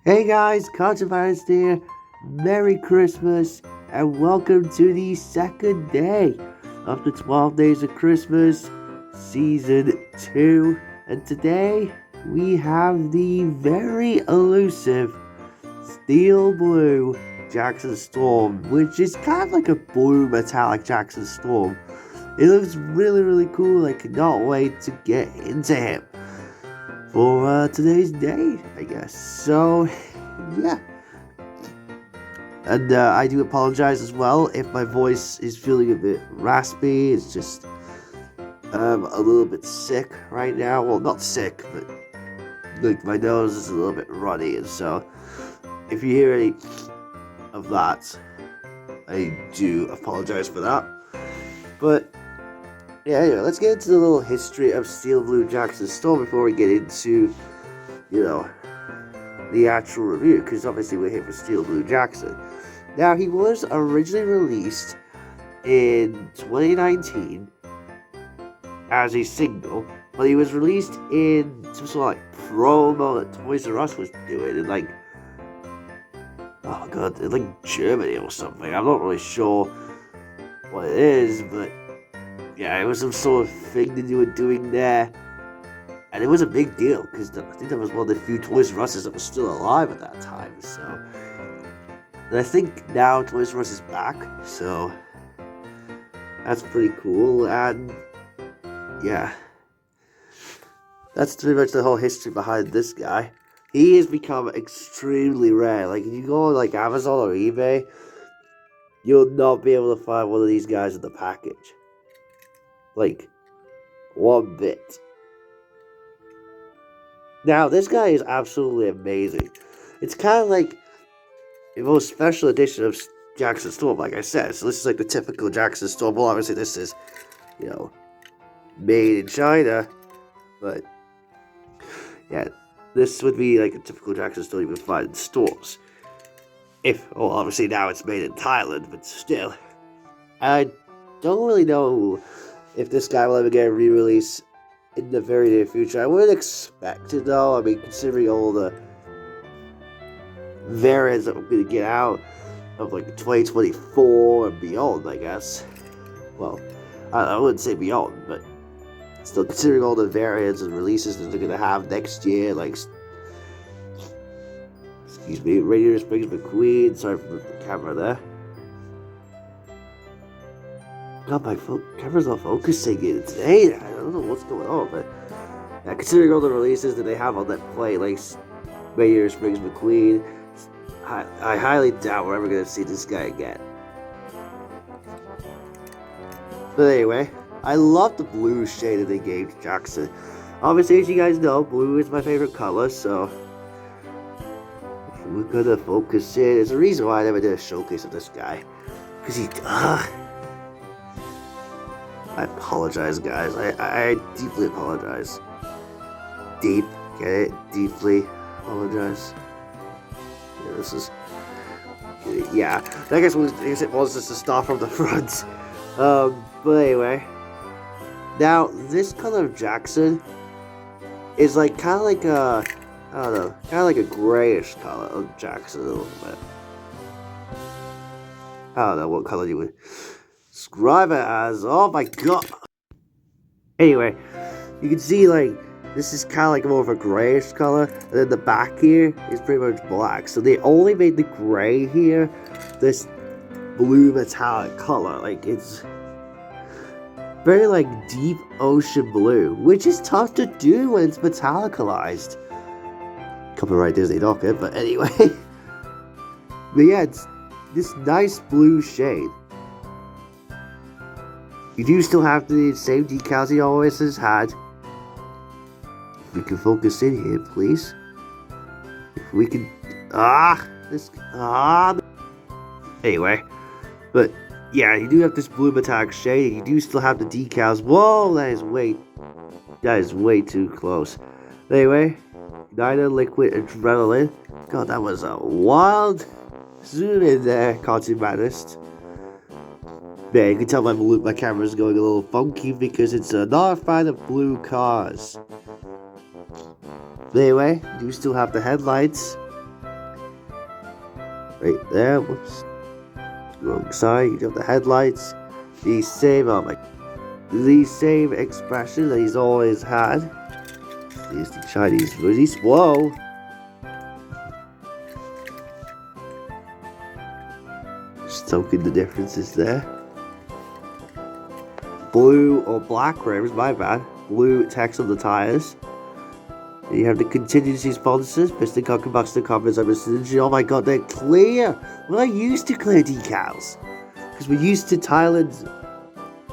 Hey guys, Controvirus here. Merry Christmas and welcome to the second day of the 12 Days of Christmas Season 2. And today we have the very elusive Steel Blue Jackson Storm, which is kind of like a blue metallic Jackson Storm. It looks really cool. I cannot wait to get into him for today's day, I guess. So, yeah. And I do apologize as well if my voice is feeling a bit raspy. It's just a little bit sick right now. Well, not sick, but like my nose is a little bit runny, and so if you hear any of that, I do apologize for that. But yeah, anyway, let's get into the little history of Steel Blue Jackson Storm before we get into, the actual review, because obviously we're here for Steel Blue Jackson. Now, he was originally released in 2019 as a single, but he was released in some sort of promo that Toys R Us was doing in in Germany or something. I'm not really sure what it is, but yeah, it was some sort of thing that you were doing there. And it was a big deal, because I think that was one of the few Toys R Us's that was still alive at that time. So, and I think now Toys R Us is back, so that's pretty cool. And yeah, that's pretty much the whole history behind this guy. He has become extremely rare. Like, if you go on Amazon or eBay, you'll not be able to find one of these guys in the package. Like, one bit. Now, this guy is absolutely amazing. It's kind of like the most special edition of Jackson Storm, like I said. So this is like the typical Jackson Storm. Well, obviously this is, made in China. But, yeah, this would be like a typical Jackson Storm you would find in stores. Obviously now it's made in Thailand, but still. I don't really know if this guy will ever get a re-release in the very near future. I wouldn't expect it though. I mean, considering all the variants that we're going to get out of 2024 and beyond, I guess. Well, I wouldn't say beyond, but still considering all the variants and releases that they're going to have next year, excuse me, Radiator Springs McQueen. Sorry for the camera there. God, my camera's not focusing it today. I don't know what's going on, but yeah, considering all the releases that they have on that plate, like Radiator Springs McQueen, I highly doubt we're ever going to see this guy again. But anyway, I love the blue shade that they gave to Jackson. Obviously, as you guys know, blue is my favorite color, so we're going to focus in. There's a reason why I never did a showcase of this guy. Because I apologize, guys. I deeply apologize. Deep, get it? Deeply apologize. Yeah, this is... Yeah, I guess it was just to start from the front. But anyway. Now, this color of Jackson is kind of like a... I don't know, kind of like a grayish color of Jackson a little bit. I don't know what color you would describe it as. Oh my god. Anyway, you can see this is kind of more of a grayish color, and then the back here is pretty much black. So they only made the gray here this blue metallic color. It's very deep ocean blue, which is tough to do when it's metallicalized. Copyright Disney Docket, but anyway. But yeah, it's this nice blue shade. You do still have the same decals he always has had. If we can focus in here, please. If we can... Anyway. But, yeah, you do have this blue metallic shade. You do still have the decals. Whoa, that is way too close. Anyway, Igntr Liquid Adrenaline. God, that was a wild zoom in there, Cartoon Madness. Yeah, you can tell my camera's going a little funky because it's not a fan of blue cars. But anyway, you still have the headlights. right there. Whoops. Wrong side. You got the headlights. The same, the same expression that he's always had. These the Chinese release. Whoa. Just token the differences there. Blue or black rims, my bad. Blue text on the tires. You have the contingency sponsors, piston car, combustor cars, engine. Oh my god, they're clear! We're not used to clear decals. Because we're used to Thailand's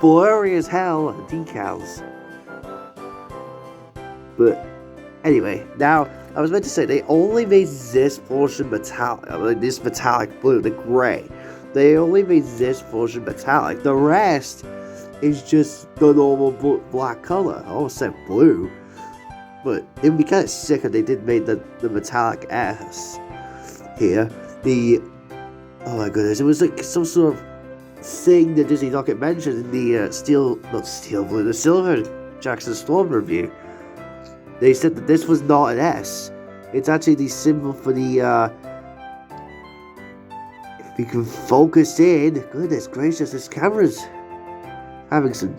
blurry as hell decals. But anyway, now I was meant to say they only made this portion metallic, like this metallic blue, the gray. They only made this portion metallic. The rest is just the normal black color. I almost said blue. But it would be kind of sick if they did make the metallic S here. Oh my goodness, it was like some sort of thing that Disney Rocket mentioned in the the Silver Jackson Storm review. They said that this was not an S. It's actually the symbol for the, if we can focus in, goodness gracious, this camera's having some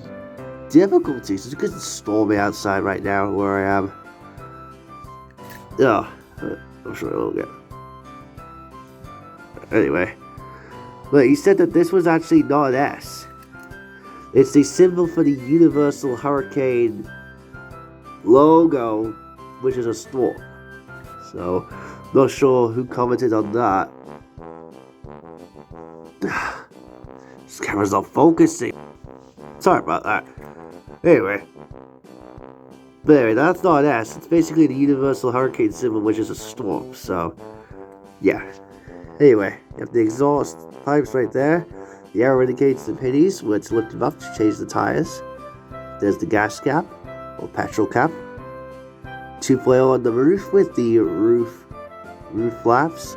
difficulties. It's because it's stormy outside right now where I am. Oh, I'm sure it'll get. Anyway, but he said that this was actually not an S. It's the symbol for the Universal Hurricane logo, which is a storm. So, not sure who commented on that. This camera's not focusing. Sorry about that. Anyway. But anyway, that's not an S. It's basically the Universal Hurricane symbol, which is a storm. So, yeah. Anyway, you have the exhaust pipes right there. The arrow indicates the pennies, where it's lifted up to change the tires. There's the gas cap, or petrol cap. 2.0 on the roof with the roof flaps.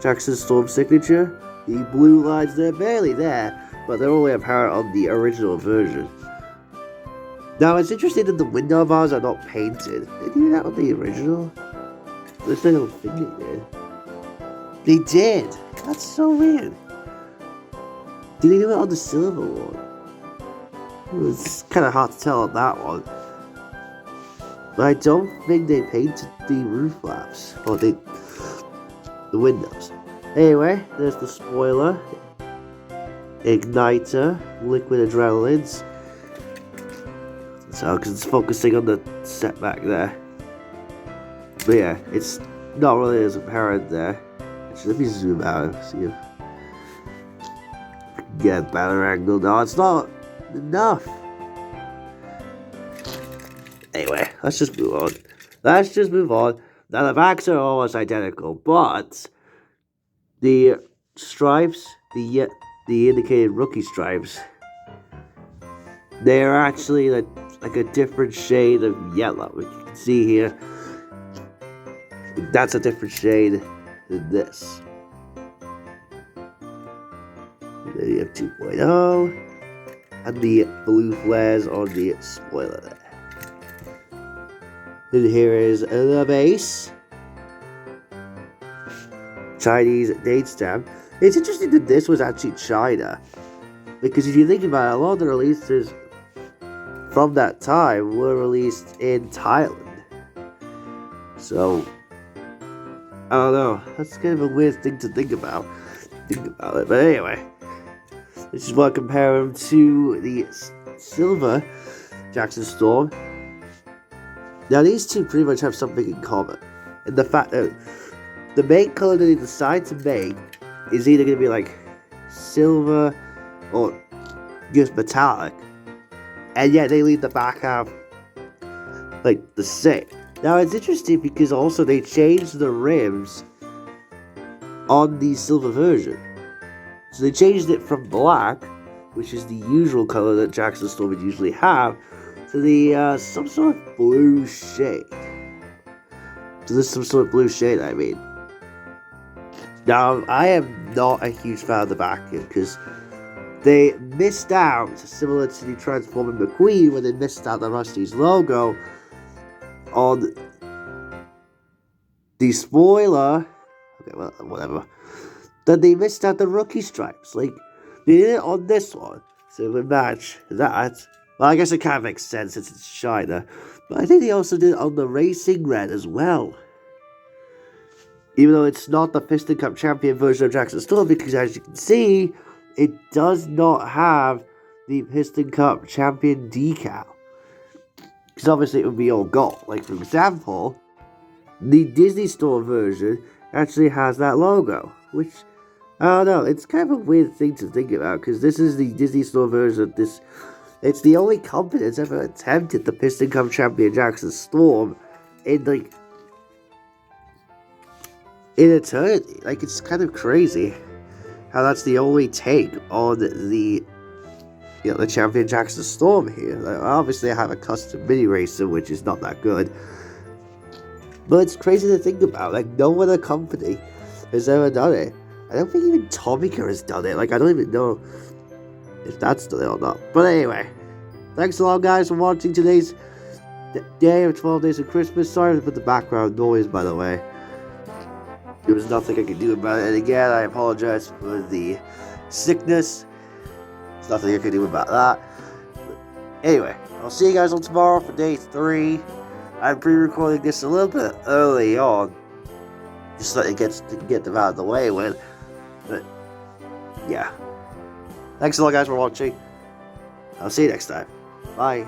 Jackson Storm signature. The blue lines, they're barely there, but they're only apparent on the original version. Now, it's interesting that the window bars are not painted. They do that on the original? At least I don't think they did. They did! That's so weird. Did they do it on the silver one? It's kind of hard to tell on that one. But I don't think they painted the roof flaps. Or the windows. Anyway, there's the spoiler. Igntr, liquid adrenalines. So, because it's focusing on the setback there. But yeah, it's not really as apparent there. Actually, let me zoom out and see if I can get a better angle. No, it's not enough. Anyway, let's just move on. Now, the backs are almost identical, but the stripes, the indicated rookie stripes, they're actually like a different shade of yellow, which you can see here. That's a different shade than this. And then you have 2.0 and the blue flares on the spoiler there. And here is the base. Chinese date stamp. It's interesting that this was actually China, because if you think about it, a lot of the releases from that time were released in Thailand. So, I don't know. That's kind of a weird thing to think about. But anyway, I just want to compare them to the silver Jackson Storm. Now, these two pretty much have something in common, and the fact that the main color that they decide to make is either going to be like silver or just metallic, and yet they leave the back half like the same. Now, it's interesting because also they changed the rims on the silver version. So they changed it from black, which is the usual color that Jackson Storm would usually have, to the some sort of blue shade. So there's some sort of blue shade, I mean. Now, I am not a huge fan of the back end because they missed out, similar to the Transformer McQueen, when they missed out the Rusty's logo on the spoiler. Okay, well, whatever. that they missed out the rookie stripes. Like, they did it on this one, so it would match that. Well, I guess it kind of makes sense since it's China. But I think they also did it on the racing red as well. Even though it's not the Piston Cup champion version of Jackson Storm, because as you can see, it does not have the Piston Cup champion decal. Because obviously it would be all gold. Like, for example, the Disney Store version actually has that logo, which, I don't know, it's kind of a weird thing to think about, because this is the Disney Store version. It's the only company that's ever attempted the Piston Cup champion Jackson Storm in, like, in eternity. Like, it's kind of crazy how that's the only take on the champion Jackson Storm here. Like, obviously I have a custom mini racer, which is not that good, but it's crazy to think about. Like, no other company has ever done it. I don't think even Tomica has done it. Like, I don't even know if that's done it or not. But anyway, thanks a lot, guys, for watching today's day of 12 Days of Christmas. Sorry for the background noise, by the way. There was nothing I could do about it. And again, I apologize for the sickness. There's nothing I could do about that. But anyway, I'll see you guys on tomorrow for day 3. I'm pre-recording this a little bit early on, just so it gets to get them out of the way with. But yeah, thanks a lot, guys, for watching. I'll see you next time. Bye.